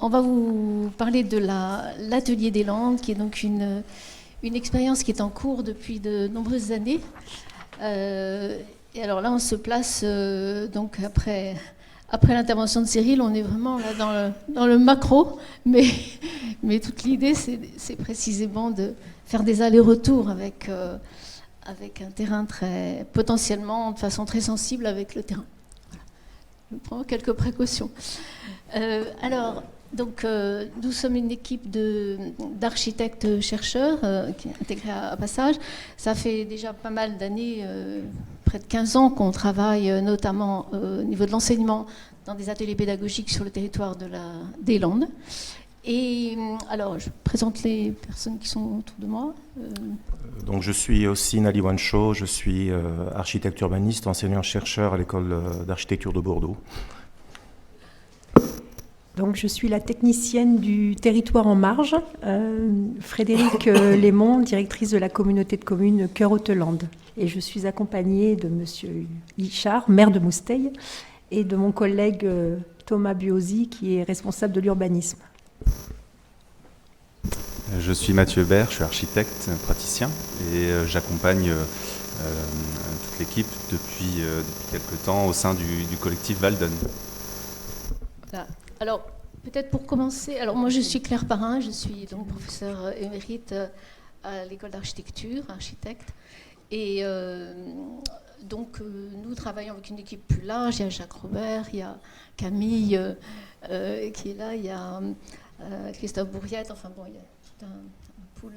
on va vous parler de l'Atelier des Landes, qui est donc une expérience qui est en cours depuis de nombreuses années. Et alors là, on se place donc après l'intervention de Cyril, on est vraiment là dans le macro, mais toute l'idée, c'est précisément de faire des allers-retours avec un terrain potentiellement de façon très sensible avec le terrain. Voilà. Je prends quelques précautions. Donc, nous sommes une équipe d'architectes-chercheurs qui est intégrée à Passage. Ça fait déjà pas mal d'années, près de 15 ans, qu'on travaille notamment au niveau de l'enseignement dans des ateliers pédagogiques sur le territoire des Landes. Et alors, je présente les personnes qui sont autour de moi. Donc, je suis aussi Nali Wancho, je suis architecte urbaniste, enseignant-chercheur à l'école d'architecture de Bordeaux. Donc, je suis la technicienne du territoire en marge, Frédéric Lémon, directrice de la communauté de communes Cœur-Haute-Lande. Et je suis accompagnée de monsieur Hichard, maire de Mousteil, et de mon collègue Thomas Buosi, qui est responsable de l'urbanisme. Je suis Mathieu Bert, je suis architecte, praticien, et j'accompagne toute l'équipe depuis quelques temps au sein du collectif Walden. Voilà. Alors, peut-être pour commencer, alors moi je suis Claire Parrain, je suis donc professeure émérite à l'école d'architecture, architecte, et donc nous travaillons avec une équipe plus large. Il y a Jacques Robert, il y a Camille qui est là, il y a Christophe Bourriette, enfin bon, il y a tout un pool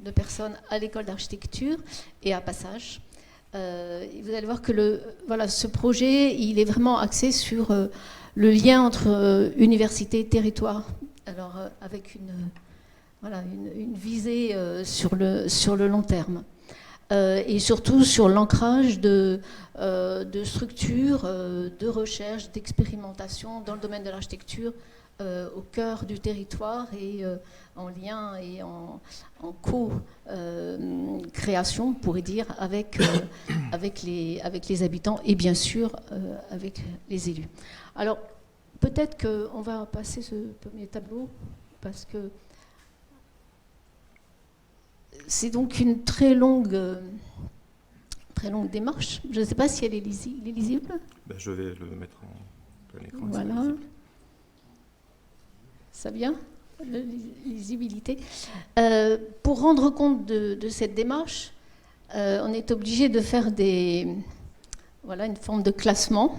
de personnes à l'école d'architecture et à Passage. Et vous allez voir que ce projet, il est vraiment axé sur le lien entre université et territoire, alors avec une visée sur le long terme. Et surtout sur l'ancrage de structures, de recherche, d'expérimentation dans le domaine de l'architecture au cœur du territoire et en lien et en co-création, on pourrait dire, avec les habitants et bien sûr avec les élus. Alors, peut-être qu'on va passer ce premier tableau parce que c'est donc une très longue démarche. Je ne sais pas si elle est lisible. Je vais le mettre en plein écran. Voilà. Ça vient, la lisibilité. Pour rendre compte de cette démarche, on est obligé de faire une forme de classement,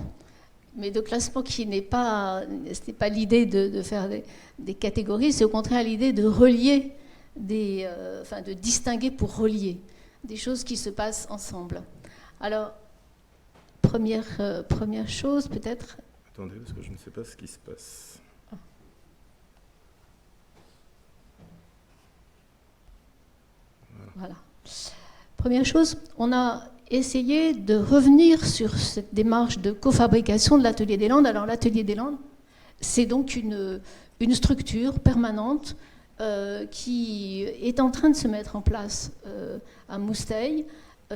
mais de classement ce n'est pas l'idée de faire des catégories, c'est au contraire l'idée de relier, de distinguer pour relier des choses qui se passent ensemble. Alors, première chose peut-être. Attendez, parce que je ne sais pas ce qui se passe. Voilà. Première chose, on a essayé de revenir sur cette démarche de cofabrication de l'Atelier des Landes. Alors l'Atelier des Landes, c'est donc une structure permanente qui est en train de se mettre en place à Mousteil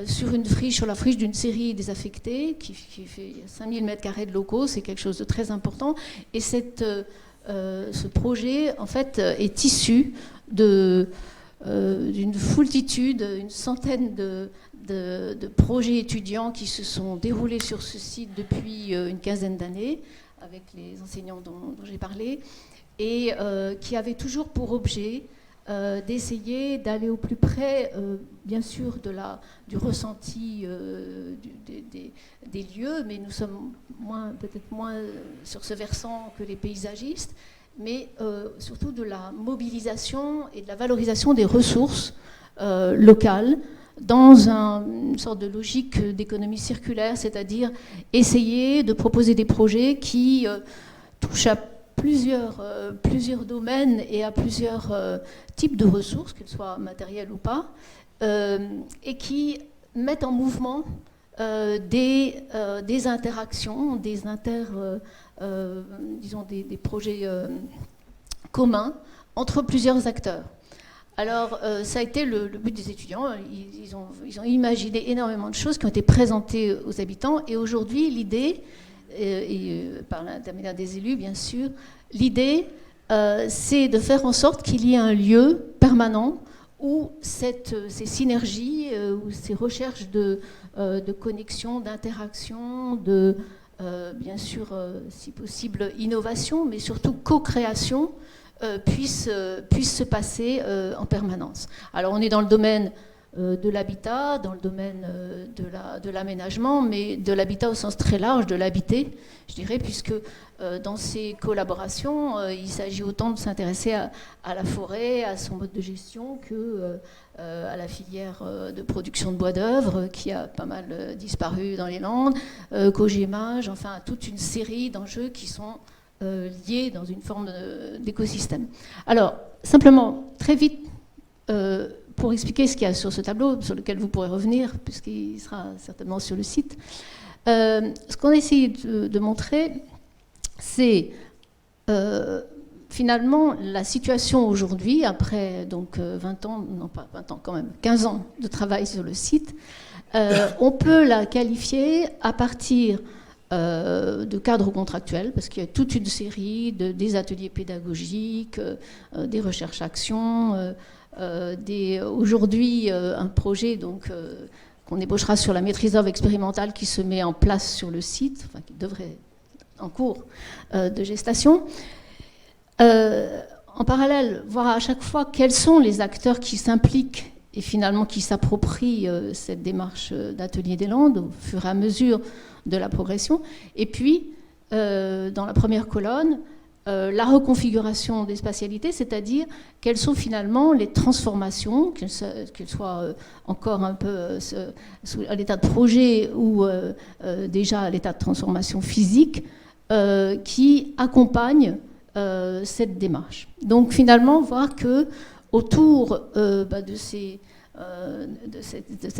sur la friche d'une série désaffectée qui fait 5000 m² de locaux, c'est quelque chose de très important. Et ce projet, en fait, est issu d'une foultitude, une centaine de projets étudiants qui se sont déroulés sur ce site depuis une quinzaine d'années, avec les enseignants dont j'ai parlé, et qui avaient toujours pour objet d'essayer d'aller au plus près, bien sûr, du ressenti des lieux, mais nous sommes peut-être moins sur ce versant que les paysagistes, mais surtout de la mobilisation et de la valorisation des ressources locales dans une sorte de logique d'économie circulaire, c'est-à-dire essayer de proposer des projets qui touchent à plusieurs domaines et à plusieurs types de ressources, qu'elles soient matérielles ou pas, et qui mettent en mouvement des interactions, des projets communs entre plusieurs acteurs. Alors, ça a été le but des étudiants. Ils ont imaginé énormément de choses qui ont été présentées aux habitants. Et aujourd'hui, l'idée, par l'intermédiaire des élus, bien sûr, l'idée, c'est de faire en sorte qu'il y ait un lieu permanent où ces synergies, où ces recherches de connexion, d'interaction, bien sûr, si possible, innovation, mais surtout co-création, puissent se passer en permanence. Alors on est dans le domaine de l'habitat, dans le domaine de l'aménagement, mais de l'habitat au sens très large, de l'habiter, je dirais, puisque dans ces collaborations, il s'agit autant de s'intéresser à la forêt, à son mode de gestion, que à la filière de production de bois d'œuvre, qui a pas mal disparu dans les Landes, qu'au GEMAGE, enfin toute une série d'enjeux qui sont liés dans une forme d'écosystème. Alors, simplement, très vite, pour expliquer ce qu'il y a sur ce tableau, sur lequel vous pourrez revenir, puisqu'il sera certainement sur le site, ce qu'on a essayé de montrer, c'est finalement la situation aujourd'hui, après donc 20 ans, non pas 20 ans quand même, 15 ans de travail sur le site, on peut la qualifier à partir de cadres contractuels, parce qu'il y a toute une série des ateliers pédagogiques, des recherches-actions, aujourd'hui un projet donc, qu'on ébauchera sur la maîtrise d'œuvre expérimentale qui se met en place sur le site, enfin qui devrait en cours de gestation. En parallèle, voir à chaque fois quels sont les acteurs qui s'impliquent et finalement qui s'approprient cette démarche d'Atelier des Landes au fur et à mesure de la progression. Et puis, dans la première colonne, la reconfiguration des spatialités, c'est-à-dire quelles sont finalement les transformations, qu'elles soient encore un peu à l'état de projet ou déjà à l'état de transformation physique, qui accompagnent cette démarche. Donc finalement, voir que autour de cette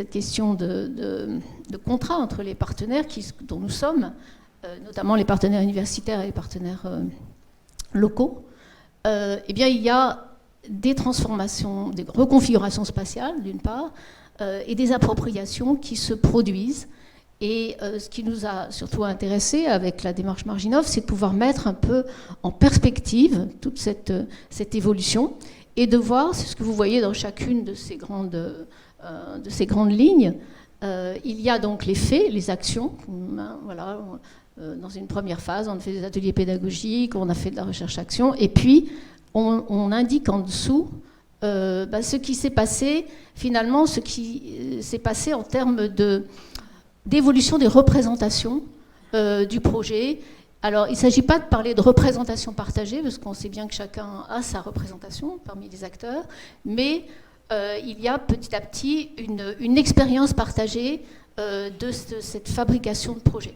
question de contrat entre les partenaires dont nous sommes, notamment les partenaires universitaires et les partenaires locaux, eh bien, il y a des transformations, des reconfigurations spatiales, d'une part, et des appropriations qui se produisent. Et ce qui nous a surtout intéressé avec la démarche Marginov, c'est de pouvoir mettre un peu en perspective toute cette évolution et de voir, c'est ce que vous voyez dans chacune de ces grandes lignes, il y a donc les faits, les actions, voilà. Dans une première phase, on a fait des ateliers pédagogiques, on a fait de la recherche-action, et puis on indique en dessous ce qui s'est passé, finalement, ce qui s'est passé en termes d'évolution des représentations du projet. Alors, il ne s'agit pas de parler de représentation partagée, parce qu'on sait bien que chacun a sa représentation parmi les acteurs, mais il y a petit à petit une expérience partagée de cette fabrication de projet.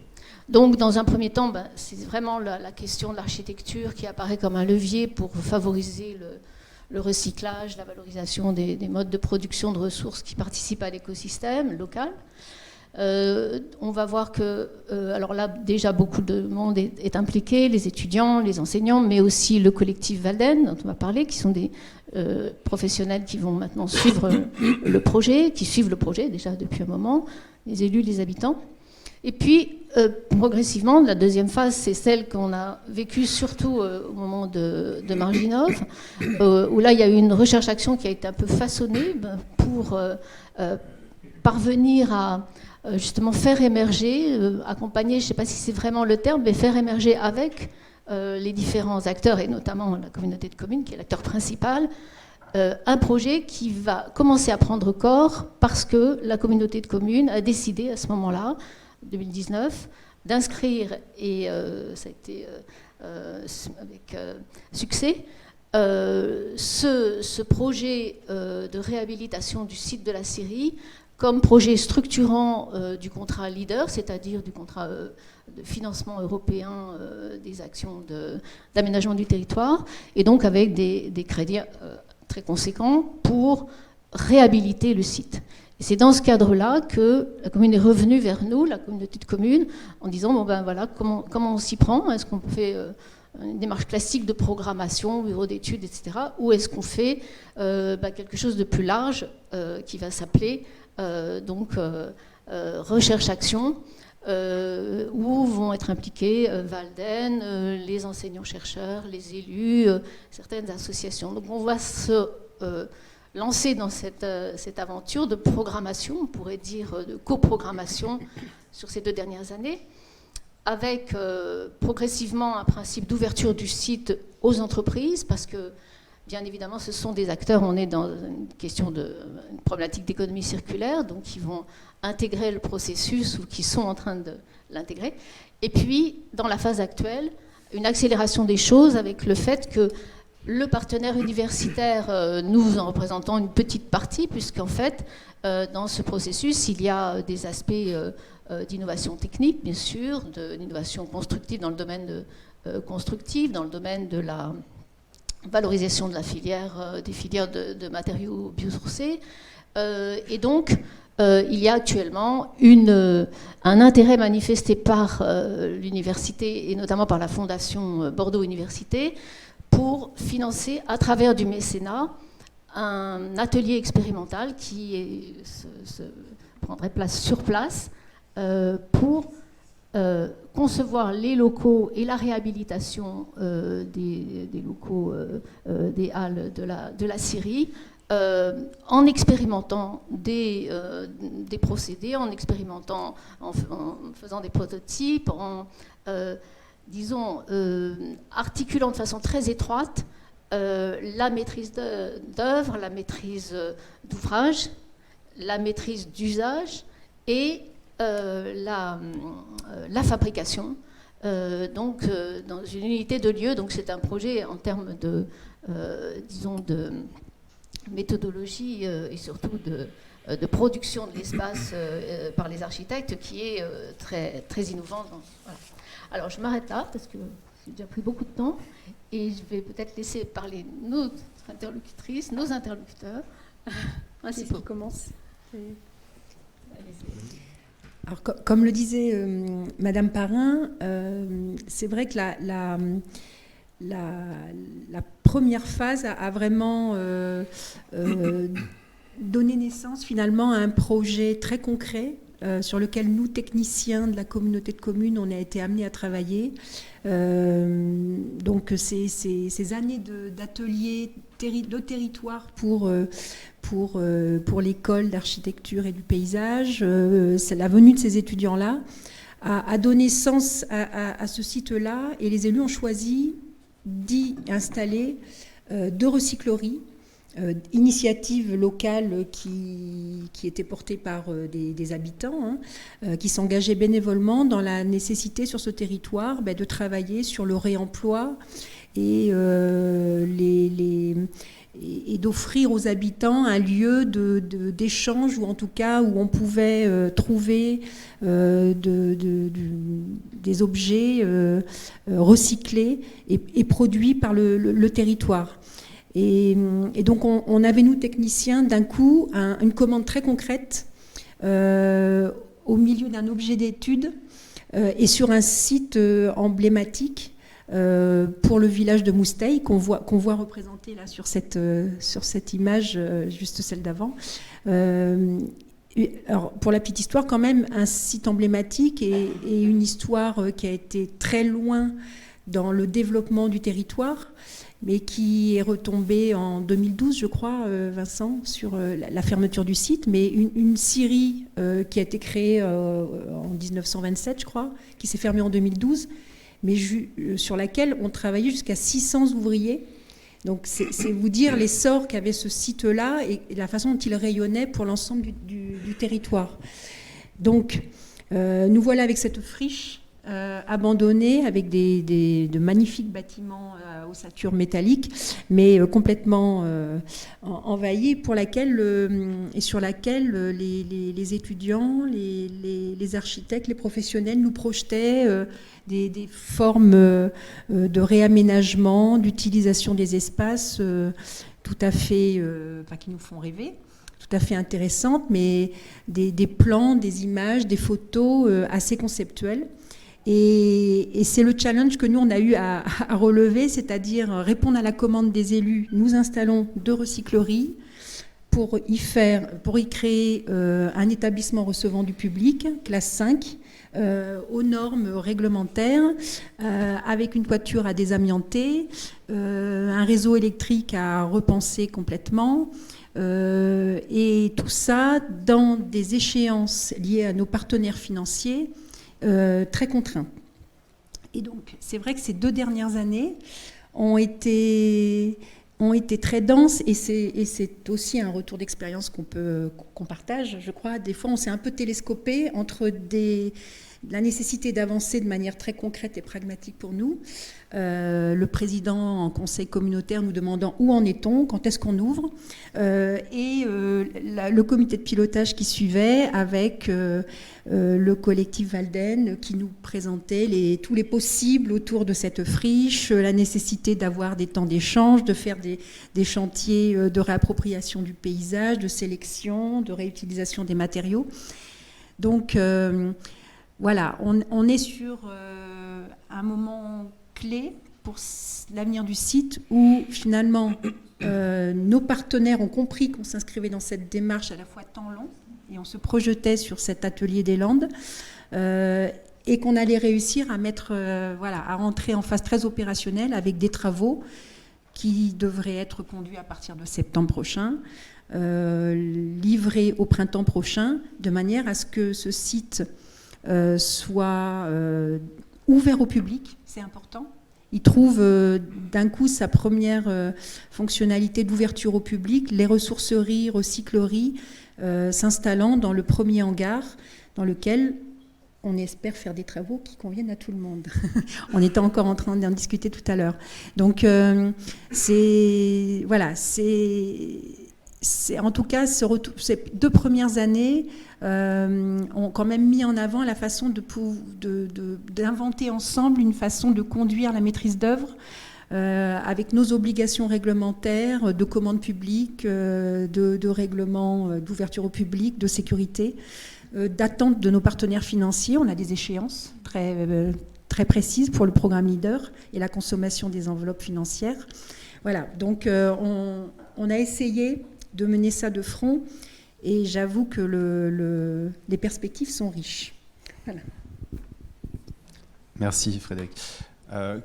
Donc, dans un premier temps, c'est vraiment la question de l'architecture qui apparaît comme un levier pour favoriser le recyclage, la valorisation des modes de production de ressources qui participent à l'écosystème local. On va voir que, alors là, déjà beaucoup de monde est impliqué, les étudiants, les enseignants, mais aussi le collectif Walden, dont on va parler, qui sont des professionnels qui vont maintenant suivre le projet, qui suivent le projet déjà depuis un moment, les élus, les habitants. Et puis, progressivement, la deuxième phase, c'est celle qu'on a vécue surtout au moment de Marginov, où là, il y a eu une recherche-action qui a été un peu façonnée pour parvenir à justement faire émerger, accompagner, je ne sais pas si c'est vraiment le terme, mais faire émerger avec les différents acteurs, et notamment la communauté de communes, qui est l'acteur principal, un projet qui va commencer à prendre corps parce que la communauté de communes a décidé à ce moment-là, 2019, d'inscrire, et ça a été avec succès, ce projet de réhabilitation du site de la Syrie comme projet structurant du contrat LEADER, c'est-à-dire du contrat de financement européen des actions d'aménagement du territoire, et donc avec des crédits très conséquents pour réhabiliter le site. Et c'est dans ce cadre-là que la commune est revenue vers nous, la communauté de communes, en disant, bon ben voilà, comment on s'y prend? Est-ce qu'on fait une démarche classique de programmation, bureau d'études, etc. Ou est-ce qu'on fait quelque chose de plus large qui va s'appeler recherche-action, où vont être impliqués Walden, les enseignants-chercheurs, les élus, certaines associations. Donc on va se lancer dans cette aventure de programmation, on pourrait dire de coprogrammation sur ces 2 dernières années, avec progressivement un principe d'ouverture du site aux entreprises, parce que bien évidemment ce sont des acteurs, on est dans une problématique d'économie circulaire, donc ils vont intégrer le processus ou qui sont en train de l'intégrer. Et puis, dans la phase actuelle, une accélération des choses avec le fait que le partenaire universitaire, nous en représentons une petite partie, puisqu'en fait, dans ce processus, il y a des aspects d'innovation technique, bien sûr, d'innovation constructive dans le domaine constructif, dans le domaine de la valorisation de la filière, des filières de matériaux biosourcés. Et donc, il y a actuellement un intérêt manifesté par l'université et notamment par la Fondation Bordeaux Université pour financer à travers du mécénat un atelier expérimental qui prendrait place sur place pour concevoir les locaux et la réhabilitation des locaux des halles de la Syrie, en expérimentant des procédés, en expérimentant, en faisant des prototypes, en articulant de façon très étroite la maîtrise d'œuvre, la maîtrise d'ouvrage, la maîtrise d'usage et la fabrication, dans une unité de lieu. Donc c'est un projet en termes de méthodologie et surtout de production de l'espace par les architectes qui est très, très innovant. Voilà. Alors je m'arrête là parce que j'ai déjà pris beaucoup de temps et je vais peut-être laisser parler nos interlocutrices, nos interlocuteurs. Ainsi qui commence. Alors, comme le disait Madame Parrain, c'est vrai que la première phase a vraiment donné naissance finalement à un projet très concret sur lequel nous, techniciens de la communauté de communes, on a été amenés à travailler. Donc ces années d'ateliers de territoire pour l'école d'architecture et du paysage, c'est la venue de ces étudiants-là a donné sens à ce site-là, et les élus ont choisi d'y installer 2 recycleries, initiative locale qui était portée par des habitants qui s'engageaient bénévolement dans la nécessité sur ce territoire de travailler sur le réemploi et d'offrir aux habitants un lieu d'échange, ou en tout cas où on pouvait trouver des objets recyclés et produits par le territoire. Et donc on avait, nous techniciens, d'un coup une commande très concrète au milieu d'un objet d'étude et sur un site emblématique pour le village de Mousteil qu'on voit représenté là sur cette image, juste celle d'avant. Alors, pour la petite histoire, quand même, un site emblématique et une histoire qui a été très loin dans le développement du territoire, mais qui est retombée en 2012, je crois, Vincent, sur la fermeture du site, mais une scierie qui a été créée en 1927, je crois, qui s'est fermée en 2012, mais sur laquelle on travaillait jusqu'à 600 ouvriers. Donc c'est vous dire l'essor qu'avait ce site-là et la façon dont il rayonnait pour l'ensemble du territoire. Donc nous voilà avec cette friche abandonnée, avec de magnifiques bâtiments à ossature métallique, mais complètement envahis, sur laquelle les étudiants, les architectes, les professionnels nous projetaient des formes de réaménagement, d'utilisation des espaces tout à fait, qui nous font rêver, tout à fait intéressantes, mais des plans, des images, des photos assez conceptuelles. Et c'est le challenge que nous, on a eu à relever, c'est-à-dire répondre à la commande des élus. Nous installons 2 recycleries pour y créer un établissement recevant du public, classe 5, aux normes réglementaires, avec une toiture à désamianter, un réseau électrique à repenser complètement, et tout ça dans des échéances liées à nos partenaires financiers très contraints. Et donc, c'est vrai que ces 2 dernières années ont été très denses, et c'est aussi un retour d'expérience qu'on partage, je crois. Des fois, on s'est un peu télescopé entre la nécessité d'avancer de manière très concrète et pragmatique pour nous, le président en conseil communautaire nous demandant où en est-on, quand est-ce qu'on ouvre, et le comité de pilotage qui suivait avec le collectif Walden qui nous présentait tous les possibles autour de cette friche, la nécessité d'avoir des temps d'échange, de faire des chantiers de réappropriation du paysage, de sélection, de réutilisation des matériaux. Donc voilà, on est sur un moment clé pour l'avenir du site où finalement nos partenaires ont compris qu'on s'inscrivait dans cette démarche à la fois temps long, et on se projetait sur cet atelier des Landes, et qu'on allait réussir à rentrer en phase très opérationnelle avec des travaux qui devraient être conduits à partir de septembre prochain, livrés au printemps prochain, de manière à ce que ce site soit ouvert au public, c'est important. Il trouve d'un coup sa première fonctionnalité d'ouverture au public, les ressourceries, recycleries, s'installant dans le premier hangar dans lequel on espère faire des travaux qui conviennent à tout le monde. On était encore en train d'en discuter tout à l'heure. Donc c'est en tout cas ces 2 premières années ont quand même mis en avant la façon d'inventer ensemble une façon de conduire la maîtrise d'œuvre, avec nos obligations réglementaires de commande publique, de règlement d'ouverture au public, de sécurité, d'attente de nos partenaires financiers. On a des échéances très précises pour le programme LEADER et la consommation des enveloppes financières. Voilà, donc on a essayé de mener ça de front, et j'avoue que les perspectives sont riches. Voilà. Merci Frédéric.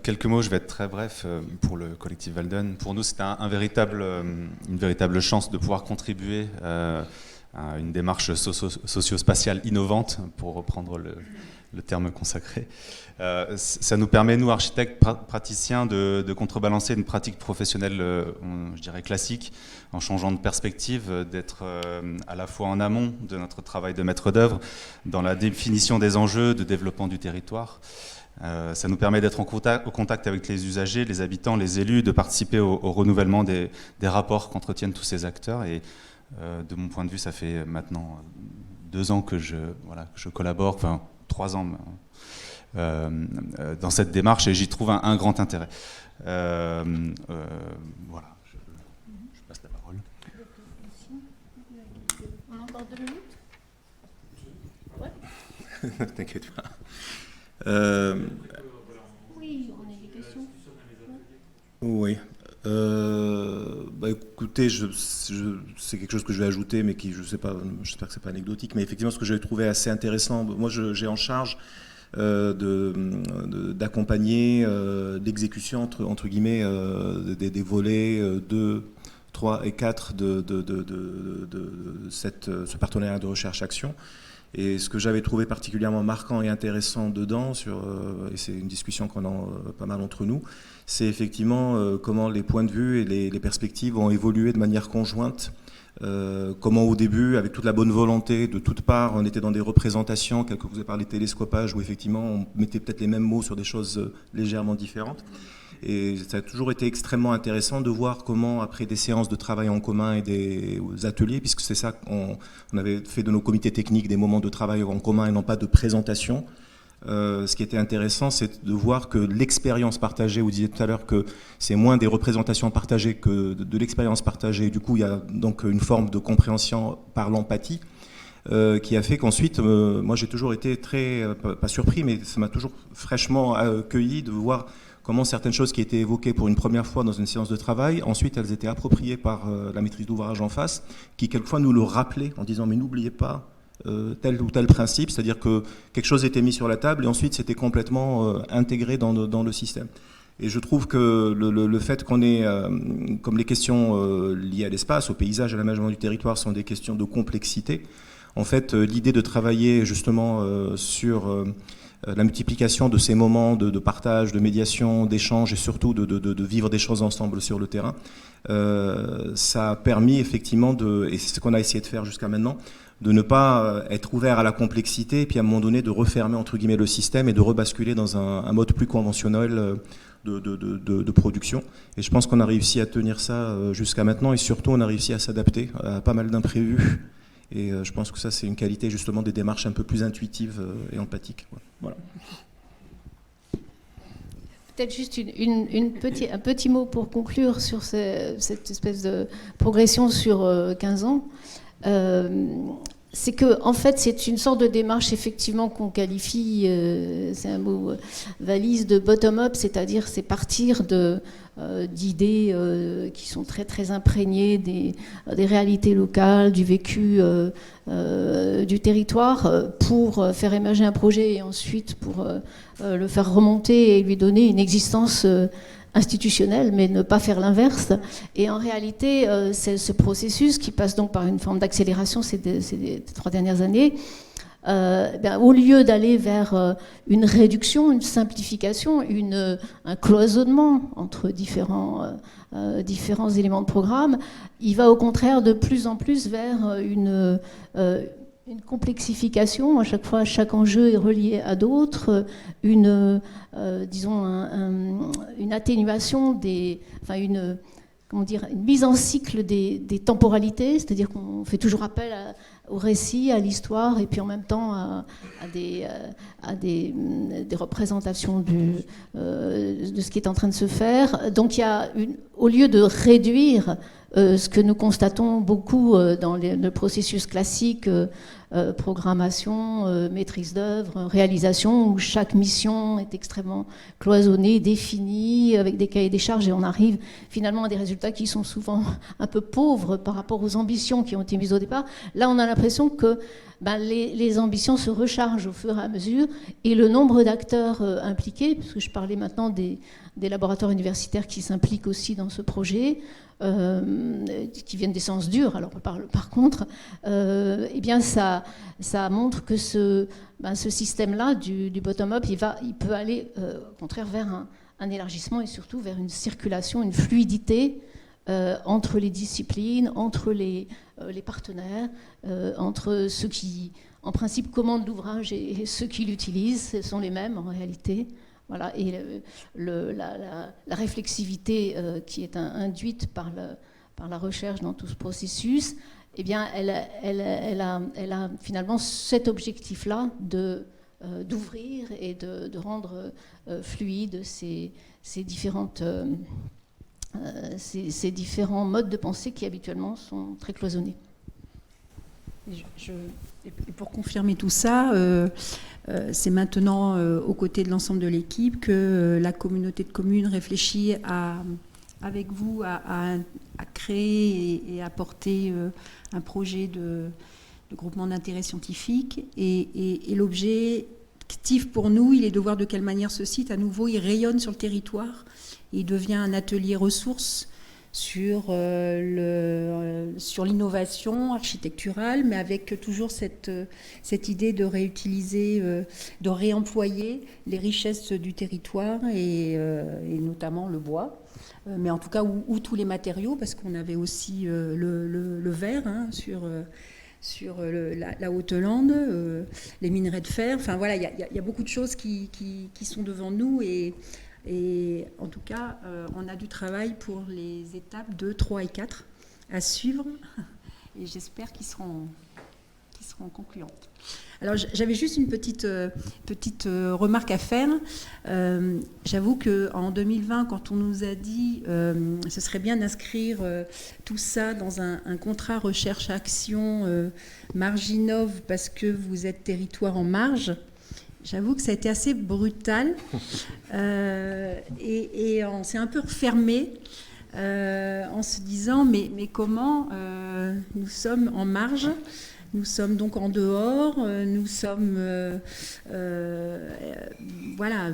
Quelques mots, je vais être très bref pour le collectif Walden. Pour nous, c'était une véritable chance de pouvoir contribuer à une démarche socio-spatiale innovante, pour reprendre le terme consacré. Ça nous permet, nous, architectes praticiens, de contrebalancer une pratique professionnelle, je dirais classique, en changeant de perspective, d'être à la fois en amont de notre travail de maître d'œuvre, dans la définition des enjeux de développement du territoire. Ça nous permet d'être au contact avec les usagers, les habitants, les élus, de participer au renouvellement des rapports qu'entretiennent tous ces acteurs. Et de mon point de vue, ça fait maintenant 2 ans que je collabore, enfin 3 ans dans cette démarche, et j'y trouve un grand intérêt. Voilà, je passe la parole. On a encore 2 minutes ? Ouais. T'inquiète pas. Oui, on a des questions. Oui. Écoutez, c'est quelque chose que je vais ajouter, mais qui, je sais pas, j'espère que c'est pas anecdotique, mais effectivement, ce que j'ai trouvé assez intéressant, moi, j'ai en charge d'accompagner l'exécution entre guillemets des volets 2, 3 et 4 de ce partenariat de recherche-action. Et ce que j'avais trouvé particulièrement marquant et intéressant dedans, et c'est une discussion qu'on a pas mal entre nous, c'est effectivement comment les points de vue et les perspectives ont évolué de manière conjointe. Comment au début, avec toute la bonne volonté de toutes parts, on était dans des représentations, quelque vous avez parlé de télescopage, où effectivement on mettait peut-être les mêmes mots sur des choses légèrement différentes. Et ça a toujours été extrêmement intéressant de voir comment, après des séances de travail en commun et des ateliers, puisque c'est ça qu'on avait fait de nos comités techniques, des moments de travail en commun et non pas de présentation, ce qui était intéressant, c'est de voir que l'expérience partagée, vous disiez tout à l'heure que c'est moins des représentations partagées que de l'expérience partagée. Du coup, il y a donc une forme de compréhension par l'empathie qui a fait qu'ensuite, moi j'ai toujours été pas surpris, mais ça m'a toujours fraîchement accueilli de voir comment certaines choses qui étaient évoquées pour une première fois dans une séance de travail, ensuite elles étaient appropriées par la maîtrise d'ouvrage en face, qui quelquefois nous le rappelait en disant « mais n'oubliez pas tel ou tel principe, c'est-à-dire que quelque chose était mis sur la table et ensuite c'était complètement intégré dans le système. Et je trouve que le fait qu'on ait, comme les questions liées à l'espace, au paysage, à l'aménagement du territoire sont des questions de complexité, en fait, l'idée de travailler justement sur la multiplication de ces moments de partage, de médiation, d'échange et surtout de vivre des choses ensemble sur le terrain, ça a permis effectivement, et c'est ce qu'on a essayé de faire jusqu'à maintenant, de ne pas être ouvert à la complexité et puis à un moment donné de refermer entre guillemets le système et de rebasculer dans un mode plus conventionnel de production. Et je pense qu'on a réussi à tenir ça jusqu'à maintenant et surtout on a réussi à s'adapter à pas mal d'imprévus. Et je pense que ça, c'est une qualité justement des démarches un peu plus intuitives et empathiques. Voilà. Peut-être juste un petit mot pour conclure sur cette espèce de progression sur 15 ans. C'est que, en fait, c'est une sorte de démarche effectivement qu'on qualifie, c'est un mot valise, de bottom-up, c'est-à-dire c'est partir d'idées qui sont très très imprégnées des réalités locales, du vécu du territoire, pour faire émerger un projet et ensuite pour le faire remonter et lui donner une existence institutionnelle, mais ne pas faire l'inverse. Et en réalité, c'est ce processus qui passe donc par une forme d'accélération ces 3 dernières années. Au lieu d'aller vers une réduction, une simplification, un cloisonnement entre différents éléments de programme, il va au contraire de plus en plus vers une complexification. À chaque fois, chaque enjeu est relié à d'autres, une atténuation une mise en cycle des temporalités, c'est-à-dire qu'on fait toujours appel au récit, à l'histoire, et puis en même temps à des représentations de ce qui est en train de se faire. Donc il y a au lieu de réduire ce que nous constatons beaucoup dans le processus classique, programmation, maîtrise d'œuvre, réalisation, où chaque mission est extrêmement cloisonnée, définie, avec des cahiers des charges, et on arrive finalement à des résultats qui sont souvent un peu pauvres par rapport aux ambitions qui ont été mises au départ. Là, on a l'impression que les ambitions se rechargent au fur et à mesure, et le nombre d'acteurs impliqués, puisque je parlais maintenant des laboratoires universitaires qui s'impliquent aussi dans ce projet, qui viennent des sciences dures, alors par contre, eh bien ça montre que ce système-là du bottom-up, il peut aller au contraire vers un élargissement et surtout vers une circulation, une fluidité entre les disciplines, entre les partenaires, entre ceux qui, en principe, commandent l'ouvrage et ceux qui l'utilisent, ce sont les mêmes en réalité. Voilà, et la réflexivité qui est induite par la recherche dans tout ce processus, eh bien, elle a finalement cet objectif-là d'ouvrir et de rendre fluides ces différents modes de pensée qui habituellement sont très cloisonnés. Et pour confirmer tout ça, c'est maintenant aux côtés de l'ensemble de l'équipe que la communauté de communes réfléchit avec vous à créer et à porter un projet de groupement d'intérêt scientifique. Et l'objectif pour nous, il est de voir de quelle manière ce site, à nouveau, il rayonne sur le territoire. Il devient un atelier ressources sur l'innovation architecturale, mais avec toujours cette idée de réutiliser, de réemployer les richesses du territoire et notamment le bois, mais en tout cas ou tous les matériaux, parce qu'on avait aussi le verre sur la Haute-Lande, les minerais de fer. Enfin voilà, il y a beaucoup de choses qui sont devant nous et en tout cas, on a du travail pour les étapes 2, 3 et 4 à suivre. Et j'espère qu'ils seront concluantes. Alors, j'avais juste une petite remarque à faire. J'avoue qu'en 2020, quand on nous a dit ce serait bien d'inscrire tout ça dans un contrat recherche-action Marginov parce que vous êtes territoire en marge, j'avoue que ça a été assez brutal et on s'est un peu refermé en se disant mais comment nous sommes en marge Nous sommes donc en dehors, nous sommes voilà,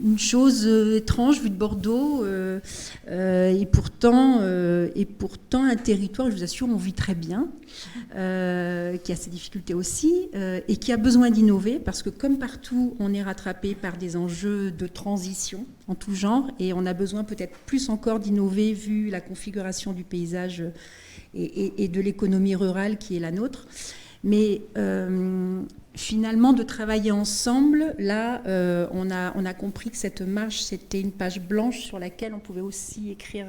une chose étrange vue de Bordeaux, et pourtant un territoire, je vous assure, on vit très bien, qui a ses difficultés aussi, et qui a besoin d'innover, parce que comme partout, on est rattrapé par des enjeux de transition en tout genre, et on a besoin peut-être plus encore d'innover vu la configuration du paysage et de l'économie rurale qui est la nôtre. Mais finalement, de travailler ensemble, là, on a compris que cette marche, c'était une page blanche sur laquelle on pouvait aussi écrire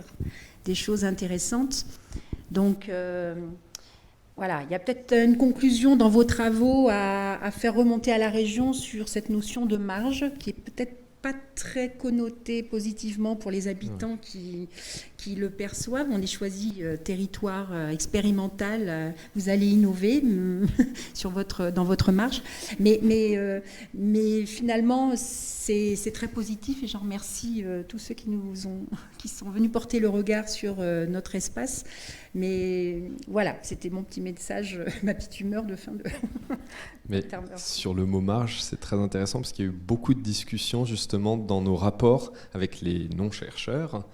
des choses intéressantes. Donc, voilà, il y a peut-être une conclusion dans vos travaux à faire remonter à la région sur cette notion de marge, qui est peut-être pas très connoté positivement pour les habitants qui le perçoivent. On est choisi territoire expérimental, vous allez innover dans votre marche. Mais finalement, c'est très positif et j'en remercie tous ceux qui sont venus porter le regard sur notre espace. Mais voilà, c'était mon petit message, ma petite humeur de fin de... Mais sur le mot marge, c'est très intéressant parce qu'il y a eu beaucoup de discussions justement dans nos rapports avec les non-chercheurs.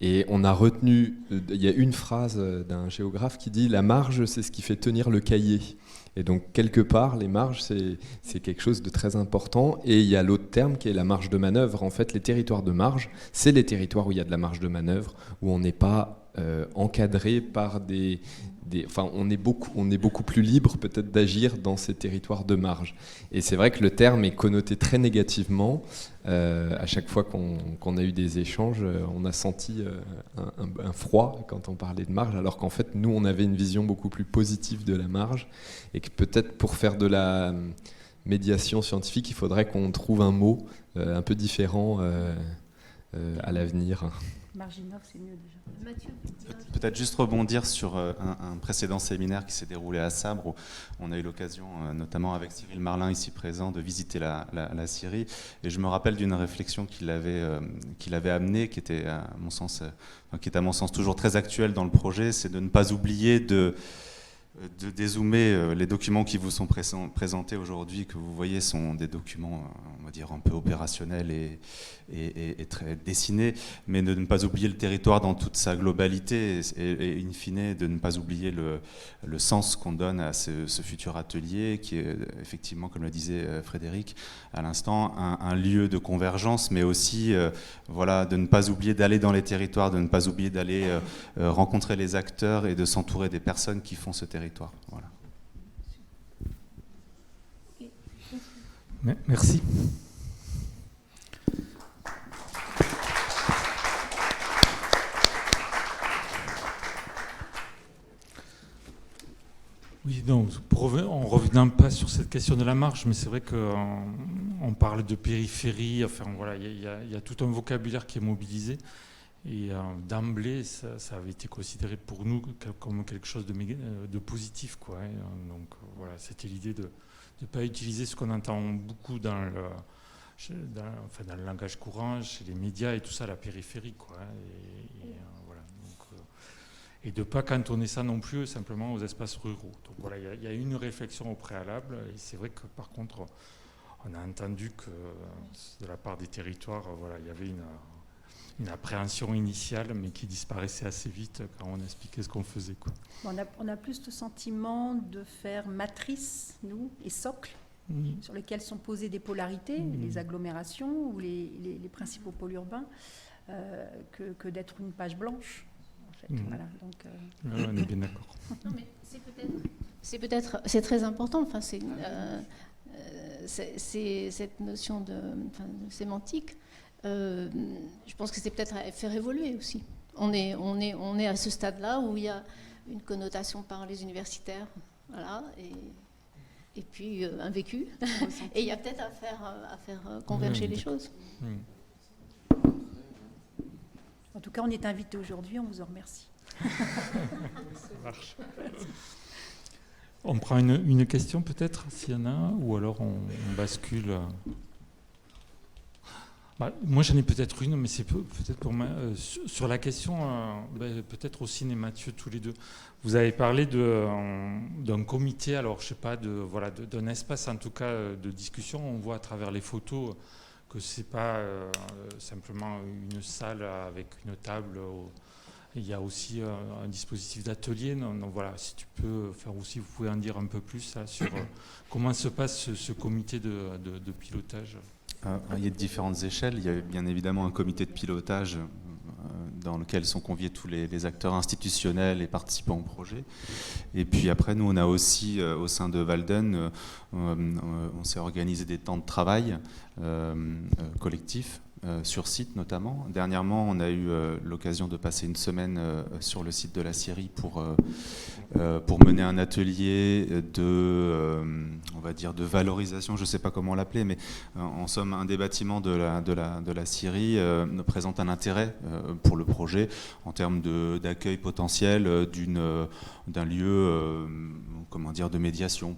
Et on a retenu, il y a une phrase d'un géographe qui dit « la marge, c'est ce qui fait tenir le cahier ». Et donc, quelque part, les marges, c'est quelque chose de très important. Et il y a l'autre terme qui est la marge de manœuvre. En fait, les territoires de marge, c'est les territoires où il y a de la marge de manœuvre, où on n'est pas encadré par enfin, on est beaucoup plus libre peut-être d'agir dans ces territoires de marge. Et c'est vrai que le terme est connoté très négativement. À chaque fois qu'on a eu des échanges, on a senti un froid quand on parlait de marge, alors qu'en fait, nous, on avait une vision beaucoup plus positive de la marge, et que peut-être pour faire de la médiation scientifique, il faudrait qu'on trouve un mot un peu différent à l'avenir. Marginov, c'est mieux déjà. Mathieu, peut-être juste rebondir sur un précédent séminaire qui s'est déroulé à Sabre, où on a eu l'occasion, notamment avec Cyril Marlin ici présent, de visiter la Syrie. Et je me rappelle d'une réflexion qu'il avait amenée, qui était à mon sens toujours très actuelle dans le projet, c'est de ne pas oublier de dézoomer. Les documents qui vous sont présentés aujourd'hui, que vous voyez, sont des documents, on va dire, un peu opérationnels et très dessinés, mais de ne pas oublier le territoire dans toute sa globalité et in fine, de ne pas oublier le sens qu'on donne à ce futur atelier, qui est effectivement, comme le disait Frédéric à l'instant, un lieu de convergence, mais aussi voilà, de ne pas oublier d'aller dans les territoires, de ne pas oublier d'aller rencontrer les acteurs et de s'entourer des personnes qui font ce territoire. Voilà. Merci. Oui, donc, en revenant pas sur cette question de la marge, mais c'est vrai qu'on parle de périphérie, enfin voilà, il y a tout un vocabulaire qui est mobilisé. Et d'emblée, ça avait été considéré pour nous comme quelque chose de positif, quoi. Donc voilà, c'était l'idée de ne pas utiliser ce qu'on entend beaucoup dans le langage courant, chez les médias et tout ça, la périphérie, quoi. Voilà. Donc, et de ne pas cantonner ça non plus simplement aux espaces ruraux. Donc voilà, il y a une réflexion au préalable. Et c'est vrai que par contre, on a entendu que de la part des territoires, voilà, il y avait une appréhension initiale, mais qui disparaissait assez vite quand on expliquait ce qu'on faisait, quoi. On a plus le sentiment de faire matrice, nous, et socle, sur lesquels sont posées des polarités, les agglomérations ou les principaux pôles urbains, que d'être une page blanche. En fait. Voilà, donc, on est bien d'accord. Non, mais c'est très important. Enfin, c'est cette notion de sémantique. Je pense que c'est peut-être à faire évoluer aussi. On est à ce stade-là où il y a une connotation par les universitaires, voilà, et puis un vécu. Et il y a peut-être à faire converger les choses. En tout cas, on est invité aujourd'hui, on vous en remercie. Ça marche. On prend une question peut-être, s'il y en a, ou alors on bascule. Moi, j'en ai peut-être une, mais c'est peut-être pour moi. Sur la question, peut-être aussi, Mathieu, tous les deux, vous avez parlé d'un comité, alors je ne sais pas, d'un espace en tout cas de discussion. On voit à travers les photos que ce n'est pas simplement une salle avec une table. Il y a aussi un dispositif d'atelier. Donc voilà, si tu peux faire aussi, vous pouvez en dire un peu plus là, sur comment se passe ce comité de pilotage. Il y a de différentes échelles. Il y a bien évidemment un comité de pilotage dans lequel sont conviés tous les acteurs institutionnels et participants au projet. Et puis après, nous, on a aussi, au sein de Walden, on s'est organisé des temps de travail collectifs, sur site notamment. Dernièrement, on a eu l'occasion de passer une semaine sur le site de la Syrie pour mener un atelier on va dire de valorisation, je ne sais pas comment l'appeler, mais en somme, un des bâtiments de la Syrie présente un intérêt pour le projet en termes d'accueil potentiel d'un lieu comment dire, de médiation,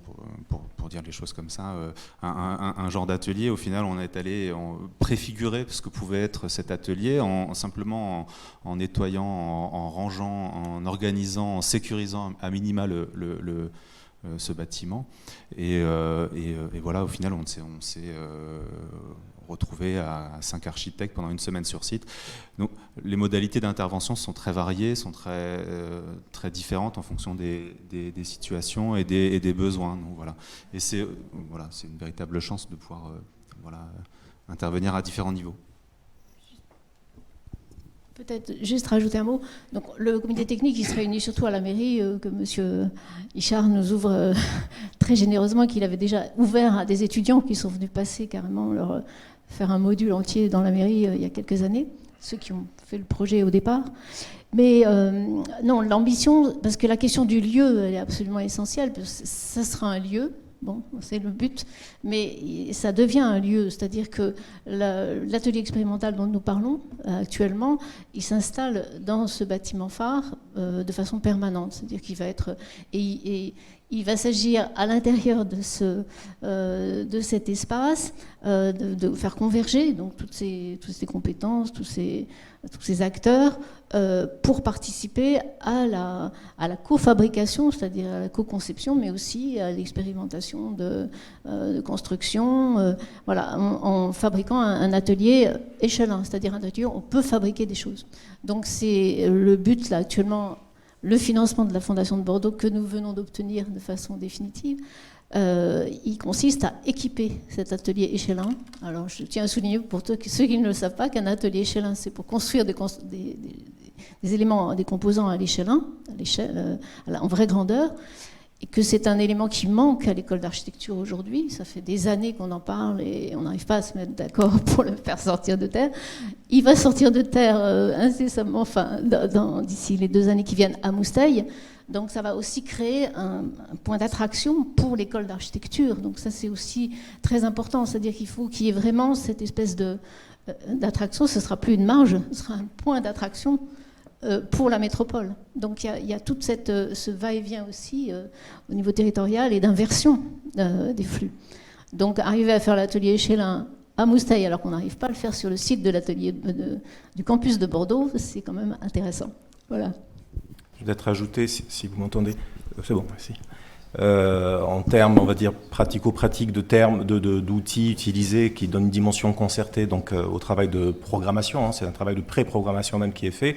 pour dire les choses comme ça. Un genre d'atelier, au final, on est allé préfigurer ce que pouvait être cet atelier simplement en nettoyant, en rangeant, en organisant, en sécurisant à minima ce bâtiment. Et voilà, au final, on s'est retrouvé à 5 architectes pendant une semaine sur site. Donc, les modalités d'intervention sont très variées, sont très différentes en fonction des situations et des besoins. Donc, voilà. Et c'est une véritable chance de pouvoir intervenir à différents niveaux. Peut-être juste rajouter un mot. Donc, le comité technique, il se réunit surtout à la mairie, que M. Ichard nous ouvre très généreusement, qu'il avait déjà ouvert à des étudiants qui sont venus passer carrément faire un module entier dans la mairie il y a quelques années, ceux qui ont fait le projet au départ. Mais non, l'ambition, parce que la question du lieu, elle est absolument essentielle, parce que ça sera un lieu. Bon, c'est le but, mais ça devient un lieu, c'est-à-dire que l'atelier expérimental dont nous parlons actuellement, il s'installe dans ce bâtiment phare de façon permanente, c'est-à-dire qu'il va être et il va s'agir à l'intérieur de cet espace de faire converger donc toutes ces compétences, tous ces acteurs pour participer à la cofabrication, c'est-à-dire à la co-conception, mais aussi à l'expérimentation de construction, en fabriquant un atelier échelon, c'est-à-dire un atelier où on peut fabriquer des choses. Donc c'est le but là actuellement. Le financement de la Fondation de Bordeaux que nous venons d'obtenir de façon définitive, il consiste à équiper cet atelier échelon. Alors je tiens à souligner pour ceux qui ne le savent pas qu'un atelier échelon, c'est pour construire des éléments, des composants à l'échelle, en vraie grandeur, et que c'est un élément qui manque à l'école d'architecture aujourd'hui. Ça fait des années qu'on en parle et on n'arrive pas à se mettre d'accord pour le faire sortir de terre. Il va sortir de terre incessamment, d'ici les 2 années qui viennent à Moustaï. Donc ça va aussi créer un point d'attraction pour l'école d'architecture. Donc ça c'est aussi très important, c'est-à-dire qu'il faut qu'il y ait vraiment cette espèce d'attraction. Ce ne sera plus une marge, ce sera un point d'attraction pour la métropole. Donc il y a tout ce va-et-vient aussi au niveau territorial et d'inversion des flux. Donc arriver à faire l'atelier échelon à Moustaï alors qu'on n'arrive pas à le faire sur le site de l'atelier du campus de Bordeaux, c'est quand même intéressant. Voilà. Je vais peut-être ajouter, si vous m'entendez, c'est bon, merci. En termes, on va dire, pratico-pratiques d'outils utilisés qui donnent une dimension concertée donc, au travail de programmation, c'est un travail de pré-programmation même qui est fait.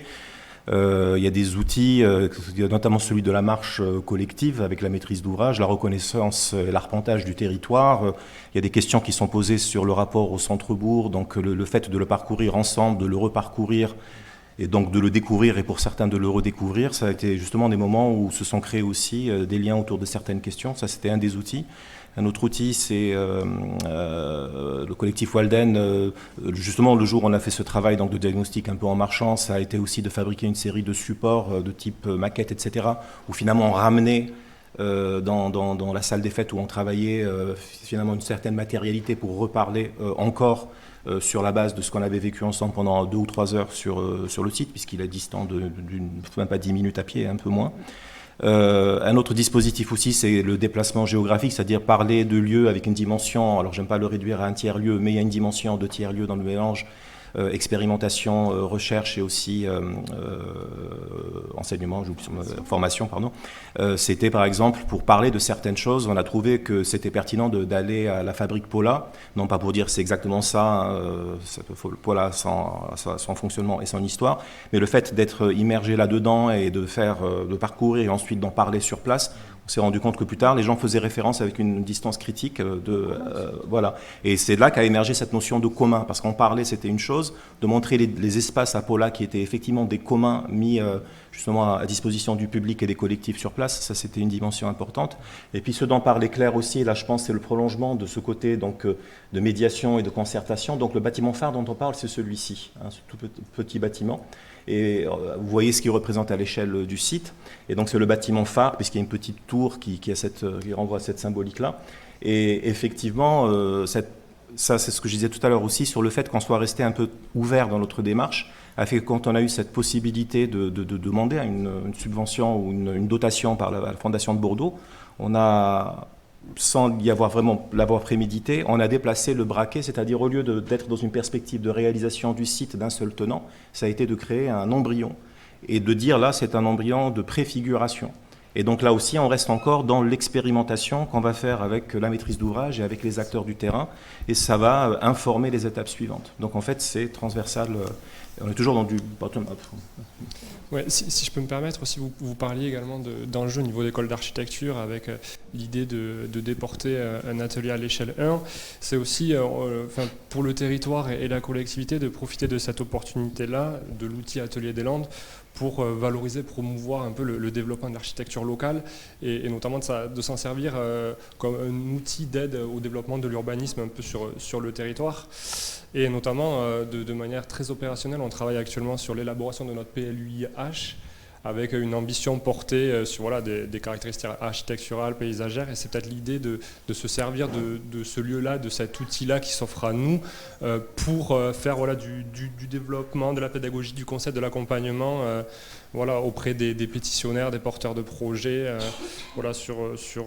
Il y a des outils, notamment celui de la marche collective avec la maîtrise d'ouvrage, la reconnaissance et l'arpentage du territoire. Il y a des questions qui sont posées sur le rapport au centre-bourg, donc le fait de le parcourir ensemble, de le reparcourir et donc de le découvrir et pour certains de le redécouvrir. Ça a été justement des moments où se sont créés aussi des liens autour de certaines questions. Ça, c'était un des outils. Un autre outil, c'est le collectif Walden. Justement, le jour où on a fait ce travail donc, de diagnostic un peu en marchant, ça a été aussi de fabriquer une série de supports de type maquette, etc., où finalement on ramenait dans la salle des fêtes où on travaillait finalement une certaine matérialité pour reparler encore sur la base de ce qu'on avait vécu ensemble pendant 2 ou 3 heures sur le site, puisqu'il est distant d'une même pas 10 minutes à pied, un peu moins. Un autre dispositif aussi, c'est le déplacement géographique, c'est-à-dire parler de lieux avec une dimension, alors j'aime pas le réduire à un tiers-lieu, mais il y a une dimension de tiers-lieu dans le mélange, expérimentation, recherche et aussi enseignement, formation, pardon. C'était par exemple pour parler de certaines choses, on a trouvé que c'était pertinent d'aller à la fabrique Paula, non pas pour dire c'est exactement ça, Paula son fonctionnement et son histoire, mais le fait d'être immergé là-dedans et de parcourir et ensuite d'en parler sur place. On s'est rendu compte que plus tard, les gens faisaient référence avec une distance critique. Voilà. Et c'est là qu'a émergé cette notion de commun. Parce qu'en parler, c'était une chose. De montrer les espaces à Paula qui étaient effectivement des communs mis justement à disposition du public et des collectifs sur place, ça c'était une dimension importante. Et puis ce dont parlait Claire aussi, et là je pense c'est le prolongement de ce côté donc, de médiation et de concertation. Donc le bâtiment phare dont on parle, c'est celui-ci, hein, ce tout petit bâtiment. Et vous voyez ce qu'il représente à l'échelle du site. Et donc c'est le bâtiment phare, puisqu'il y a une petite tour qui renvoie à cette symbolique-là. Et effectivement, ça c'est ce que je disais tout à l'heure aussi, sur le fait qu'on soit resté un peu ouvert dans notre démarche, a fait que quand on a eu cette possibilité de demander une subvention ou une dotation par la Fondation de Bordeaux, on a, sans y avoir vraiment l'avoir prémédité, on a déplacé le braquet, c'est-à-dire au lieu d'être dans une perspective de réalisation du site d'un seul tenant, ça a été de créer un embryon. Et de dire là, c'est un embryon de préfiguration. Et donc là aussi, on reste encore dans l'expérimentation qu'on va faire avec la maîtrise d'ouvrage et avec les acteurs du terrain, et ça va informer les étapes suivantes. Donc en fait, c'est transversal. On est toujours dans du bottom-up. Ouais, si je peux me permettre aussi, vous parliez également d'enjeux au niveau d'école d'architecture avec l'idée de déporter un atelier à l'échelle 1. C'est aussi pour le territoire et la collectivité de profiter de cette opportunité-là, de l'outil Atelier des Landes, pour valoriser, promouvoir un peu le développement de l'architecture locale et notamment de s'en servir comme un outil d'aide au développement de l'urbanisme un peu sur le territoire. Et notamment, de manière très opérationnelle, on travaille actuellement sur l'élaboration de notre PLUI-H avec une ambition portée sur des caractéristiques architecturales, paysagères. Et c'est peut-être l'idée de se servir de ce lieu-là, de cet outil-là qui s'offre à nous pour faire du développement, de la pédagogie, du concept, de l'accompagnement auprès des pétitionnaires, des porteurs de projets, sur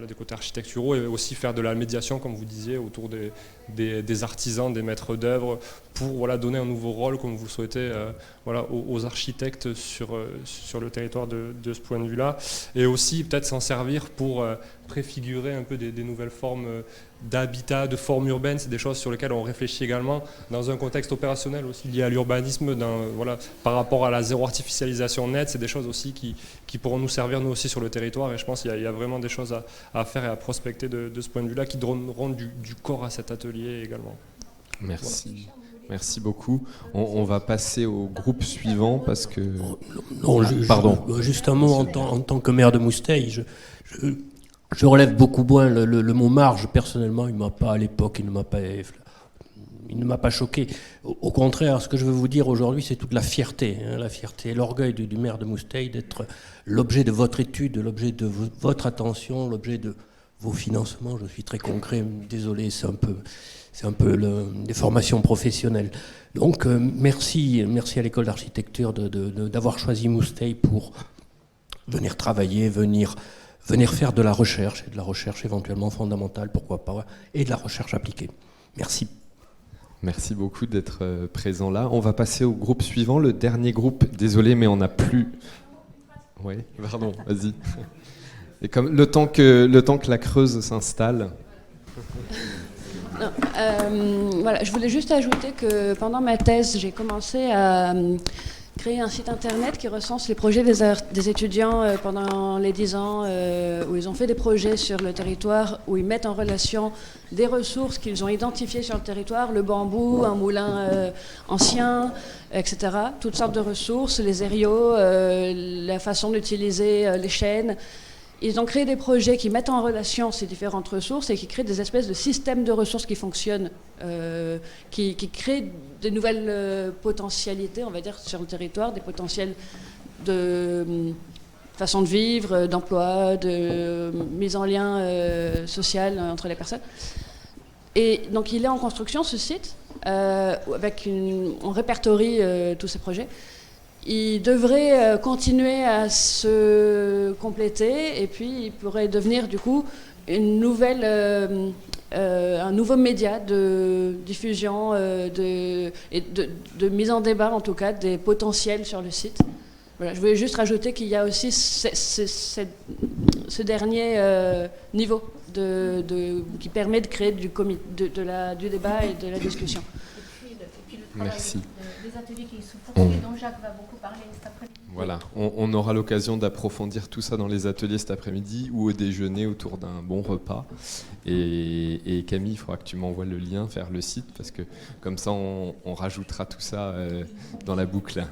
des côtés architecturaux, et aussi faire de la médiation, comme vous disiez, autour des artisans, des maîtres d'œuvre, pour donner un nouveau rôle, comme vous le souhaitez, aux architectes sur le territoire de ce point de vue-là, et aussi peut-être s'en servir pour préfigurer un peu des nouvelles formes d'habitat, de formes urbaines. C'est des choses sur lesquelles on réfléchit également dans un contexte opérationnel aussi lié à l'urbanisme, par rapport à la zéro artificialisation nette. C'est des choses aussi qui pourront nous servir nous aussi sur le territoire, et je pense qu'il y a vraiment des choses à faire et à prospecter de ce point de vue-là qui donneront du corps à cet atelier également. Merci. Voilà. Merci beaucoup. On va passer au groupe suivant parce que... Non, pardon. Juste un mot, en tant que maire de Mousteil, je relève beaucoup moins le mot marge. Personnellement, il ne m'a pas choqué. Au contraire, ce que je veux vous dire aujourd'hui, c'est toute la fierté et l'orgueil du maire de Mousteil d'être l'objet de votre étude, l'objet de votre attention, l'objet de vos financements. Je suis très concret, désolé, c'est un peu des formations professionnelles. Donc merci à l'école d'architecture d'avoir choisi Mousteil pour venir travailler, venir faire de la recherche, et de la recherche éventuellement fondamentale, pourquoi pas, et de la recherche appliquée. Merci. Merci beaucoup d'être présent là. On va passer au groupe suivant, le dernier groupe. Désolé, mais on n'a plus... Oui, pardon, vas-y. Et comme le temps que la Creuse s'installe... Non, je voulais juste ajouter que pendant ma thèse, j'ai commencé à créer un site internet qui recense les projets des étudiants pendant les 10 ans où ils ont fait des projets sur le territoire, où ils mettent en relation des ressources qu'ils ont identifiées sur le territoire, le bambou, un moulin ancien, etc. Toutes sortes de ressources, les aériaux, la façon d'utiliser les chênes. Ils ont créé des projets qui mettent en relation ces différentes ressources et qui créent des espèces de systèmes de ressources qui fonctionnent, qui créent de nouvelles potentialités, on va dire, sur le territoire, des potentiels de façon de vivre, d'emploi, de mise en lien social entre les personnes. Et donc il est en construction, ce site, on répertorie tous ces projets. il devrait continuer à se compléter et puis il pourrait devenir du coup un nouveau média de diffusion et de mise en débat en tout cas des potentiels sur le site. Voilà, je voulais juste rajouter qu'il y a aussi ce dernier niveau qui permet de créer du débat et de la discussion. Merci. Des ateliers qui sont poursuivis, dont Jacques va beaucoup parler cet après-midi. Voilà, on aura l'occasion d'approfondir tout ça dans les ateliers cet après-midi ou au déjeuner autour d'un bon repas. Et Camille, il faudra que tu m'envoies le lien vers le site parce que comme ça, on rajoutera tout ça dans la boucle.